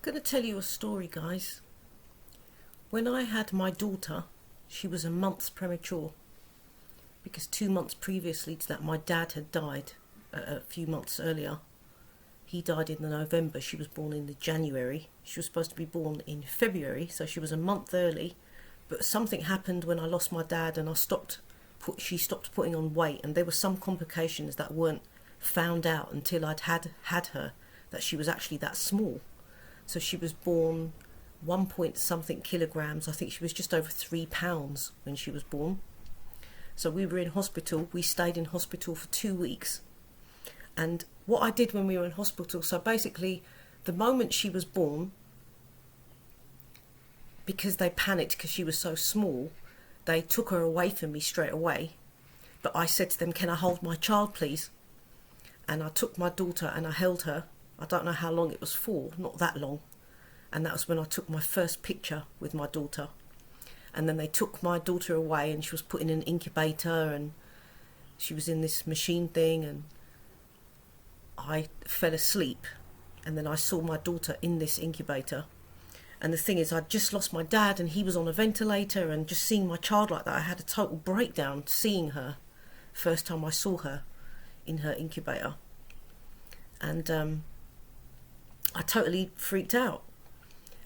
Gonna tell you a story, guys. When I had my daughter, she was a month premature because 2 months previously to that, my dad had died a few months earlier. He died in the November. She was born in the January. She was supposed to be born in February, so she was a month early. But something happened when I lost my dad, and she stopped putting on weight, and there were some complications that weren't found out until I'd had her, that she was actually that small. So she was born 1 point something kilograms. I think she was just over 3 pounds when she was born. So we were in hospital. We stayed in hospital for 2 weeks. And what I did when we were in hospital, so basically the moment she was born, because they panicked because she was so small, they took her away from me straight away. But I said to them, can I hold my child, please? And I took my daughter and I held her. I don't know how long it was for, not that long. And that was when I took my first picture with my daughter. And then they took my daughter away, and she was put in an incubator, and she was in this machine thing, and I fell asleep. And then I saw my daughter in this incubator. And the thing is, I'd just lost my dad, and he was on a ventilator, and just seeing my child like that, I had a total breakdown seeing her. First time I saw her in her incubator. And I totally freaked out.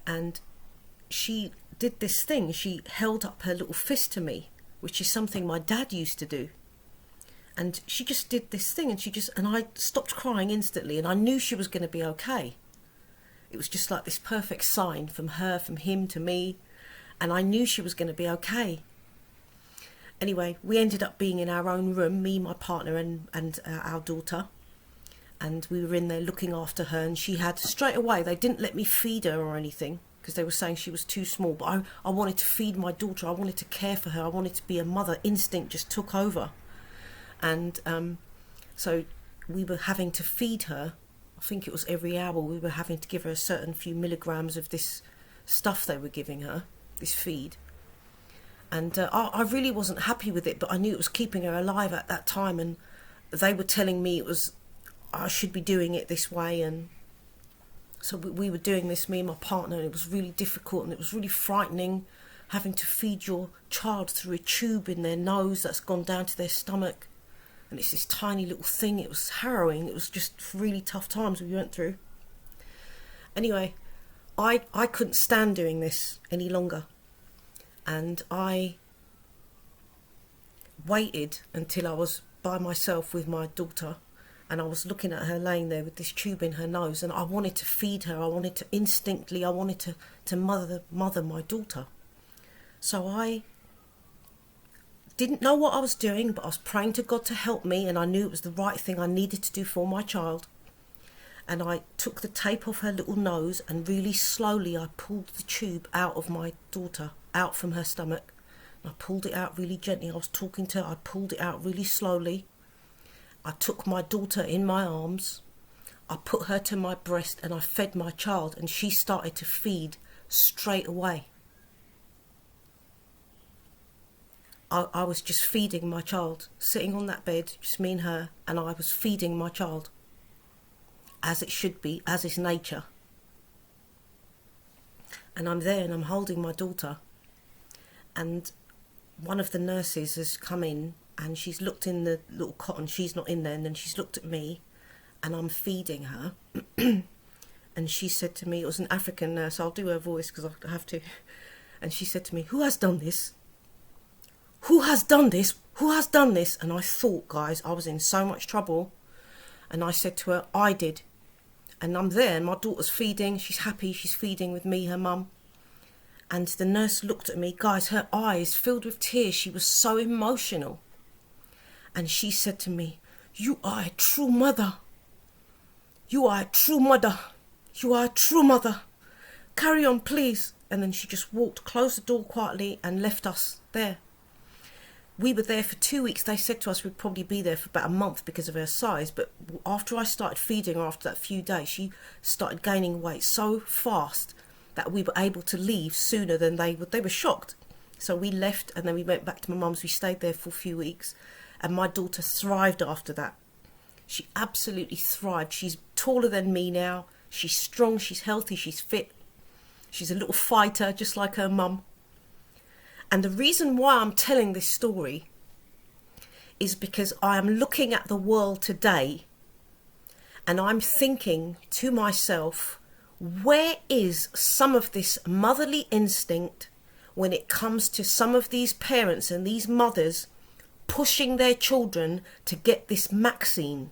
And she did this thing. She held up her little fist to me, which is something my dad used to do. And she just did this thing, and I stopped crying instantly, and I knew she was going to be okay. It was just like this perfect sign from her, from him to me, and I knew she was going to be okay. Anyway, we ended up being in our own room, me, my partner, and our daughter. And we were in there looking after her, and she had, straight away, they didn't let me feed her or anything because they were saying she was too small, but I wanted to feed my daughter. I wanted to care for her. I wanted to be a mother. Instinct just took over. And so we were having to feed her. I think it was every hour we were having to give her a certain few milligrams of this stuff they were giving her, this feed. And I really wasn't happy with it, but I knew it was keeping her alive at that time, and they were telling me I should be doing it this way. And so we were doing this, me and my partner, and it was really difficult, and it was really frightening having to feed your child through a tube in their nose that's gone down to their stomach, and it's this tiny little thing. It was harrowing. It was just really tough times we went through. Anyway, I couldn't stand doing this any longer, and I waited until I was by myself with my daughter, and I was looking at her laying there with this tube in her nose, and I wanted to feed her. I wanted to mother my daughter. So I didn't know what I was doing, but I was praying to God to help me, and I knew it was the right thing I needed to do for my child. And I took the tape off her little nose, and really slowly I pulled the tube out of my daughter, out from her stomach. I pulled it out really gently. I was talking to her. I pulled it out really slowly. I took my daughter in my arms, I put her to my breast, and I fed my child, and she started to feed straight away. I was just feeding my child, sitting on that bed, just me and her, and I was feeding my child, as it should be, as is nature. And I'm there, and I'm holding my daughter, and one of the nurses has come in, and she's looked in the little cotton. She's not in there. And then she's looked at me, and I'm feeding her. And she said to me, it was an African nurse. I'll do her voice because I have to. And she said to me, who has done this? Who has done this? Who has done this? And I thought, guys, I was in so much trouble. And I said to her, I did. And I'm there, and my daughter's feeding. She's happy. She's feeding with me, her mum. And the nurse looked at me. Guys, her eyes filled with tears. She was so emotional. And she said to me, you are a true mother. You are a true mother. You are a true mother. Carry on, please. And then she just closed the door quietly and left us there. We were there for 2 weeks. They said to us we'd probably be there for about a month because of her size. But after I started feeding her, after that few days, she started gaining weight so fast that we were able to leave sooner than they would. They were shocked. So we left, and then we went back to my mum's. We stayed there for a few weeks. And my daughter thrived after that. She absolutely thrived. She's taller than me now. She's strong, she's healthy, she's fit. She's a little fighter, just like her mum. And the reason why I'm telling this story is because I am looking at the world today and I'm thinking to myself, where is some of this motherly instinct when it comes to some of these parents and these mothers pushing their children to get this vaccine?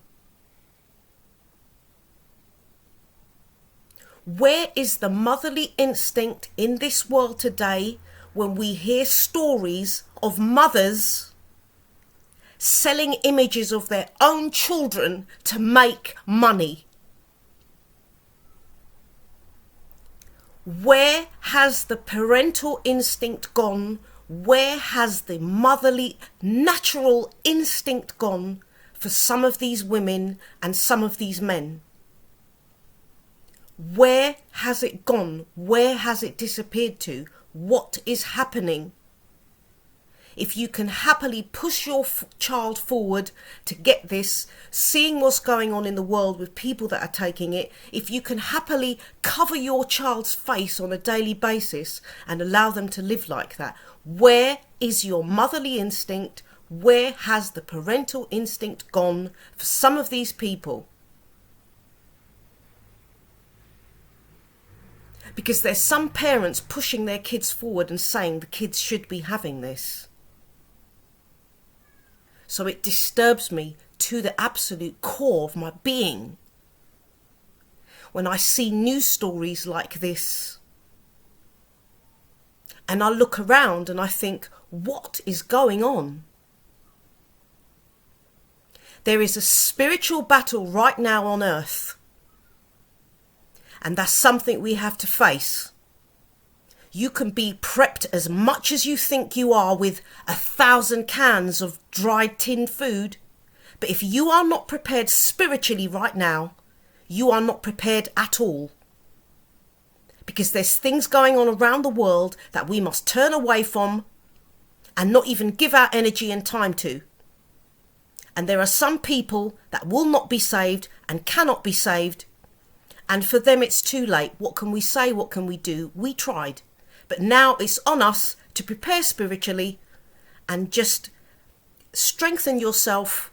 Where is the motherly instinct in this world today when we hear stories of mothers selling images of their own children to make money? Where has the parental instinct gone? Where has the motherly natural instinct gone for some of these women and some of these men? Where has it gone? Where has it disappeared to? What is happening? If you can happily push your child forward to get this, seeing what's going on in the world with people that are taking it, if you can happily cover your child's face on a daily basis and allow them to live like that, where is your motherly instinct? Where has the parental instinct gone for some of these people? Because there's some parents pushing their kids forward and saying the kids should be having this. So it disturbs me to the absolute core of my being when I see news stories like this. And I look around and I think, what is going on? There is a spiritual battle right now on earth. And that's something we have to face. You can be prepped as much as you think you are with 1,000 cans of dried tinned food. But if you are not prepared spiritually right now, you are not prepared at all. Because there's things going on around the world that we must turn away from and not even give our energy and time to. And there are some people that will not be saved and cannot be saved. And for them it's too late. What can we say? What can we do? We tried. But now it's on us to prepare spiritually and just strengthen yourself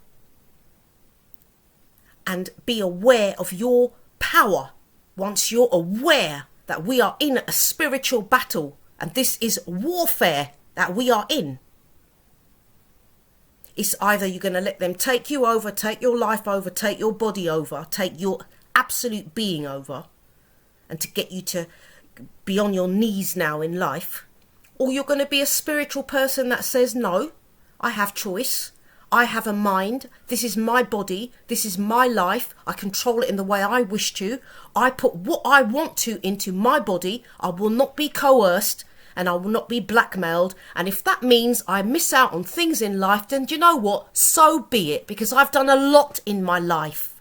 and be aware of your power. Once you're aware that we are in a spiritual battle and this is warfare that we are in. It's either you're going to let them take you over, take your life over, take your body over, take your absolute being over, and to get you to be on your knees now in life, or you're going to be a spiritual person that says, no, I have choice, I have a mind, this is my body, this is my life, I control it in the way I wish to, I put what I want to into my body, I will not be coerced and I will not be blackmailed, and if that means I miss out on things in life, then do you know what, so be it, because I've done a lot in my life.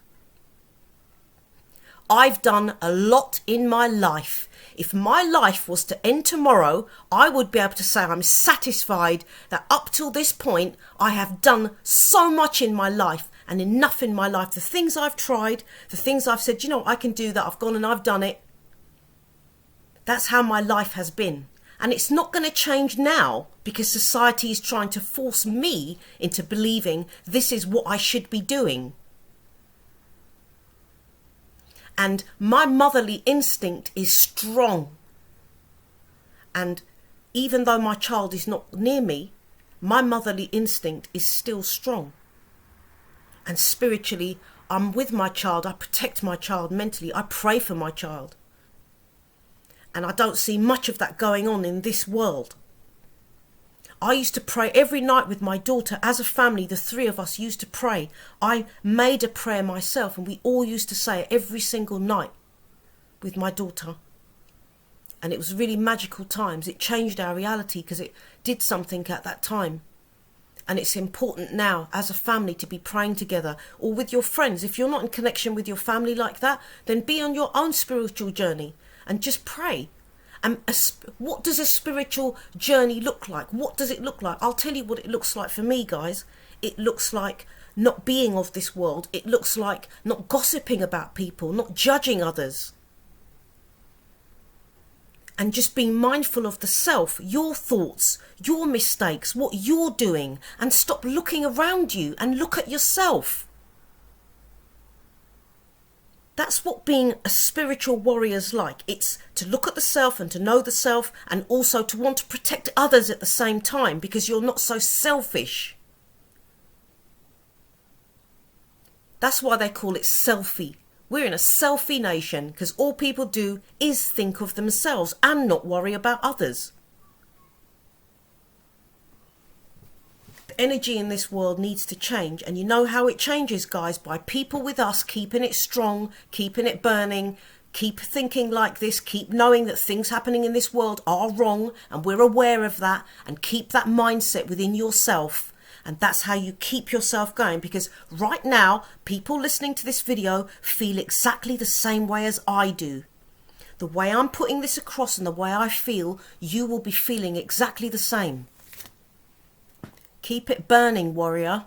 I've done a lot in my life. If my life was to end tomorrow, I would be able to say I'm satisfied that up till this point, I have done so much in my life and enough in my life. The things I've tried, the things I've said, you know, I can do that. I've gone and I've done it. That's how my life has been. And it's not going to change now because society is trying to force me into believing this is what I should be doing. And my motherly instinct is strong. And even though my child is not near me, my motherly instinct is still strong. And spiritually, I'm with my child. I protect my child mentally. I pray for my child. And I don't see much of that going on in this world. I used to pray every night with my daughter. As a family, the three of us used to pray. I made a prayer myself and we all used to say it every single night with my daughter. And it was really magical times. It changed our reality because it did something at that time. And it's important now as a family to be praying together or with your friends. If you're not in connection with your family like that, then be on your own spiritual journey and just pray. And what does a spiritual journey look like? What does it look like? I'll tell you what it looks like for me, guys. It looks like not being of this world. It looks like not gossiping about people, not judging others. And just being mindful of the self, your thoughts, your mistakes, what you're doing, and stop looking around you and look at yourself. That's what being a spiritual warrior's like. It's to look at the self and to know the self, and also to want to protect others at the same time, because you're not so selfish. That's why they call it selfie. We're in a selfie nation because all people do is think of themselves and not worry about others. The energy in this world needs to change, and you know how it changes, guys, by people with us keeping it strong, keeping it burning, keep thinking like this, keep knowing that things happening in this world are wrong and we're aware of that, and keep that mindset within yourself. And that's how you keep yourself going, because right now, people listening to this video feel exactly the same way as I do. The way I'm putting this across and the way I feel, you will be feeling exactly the same. Keep it burning, warrior.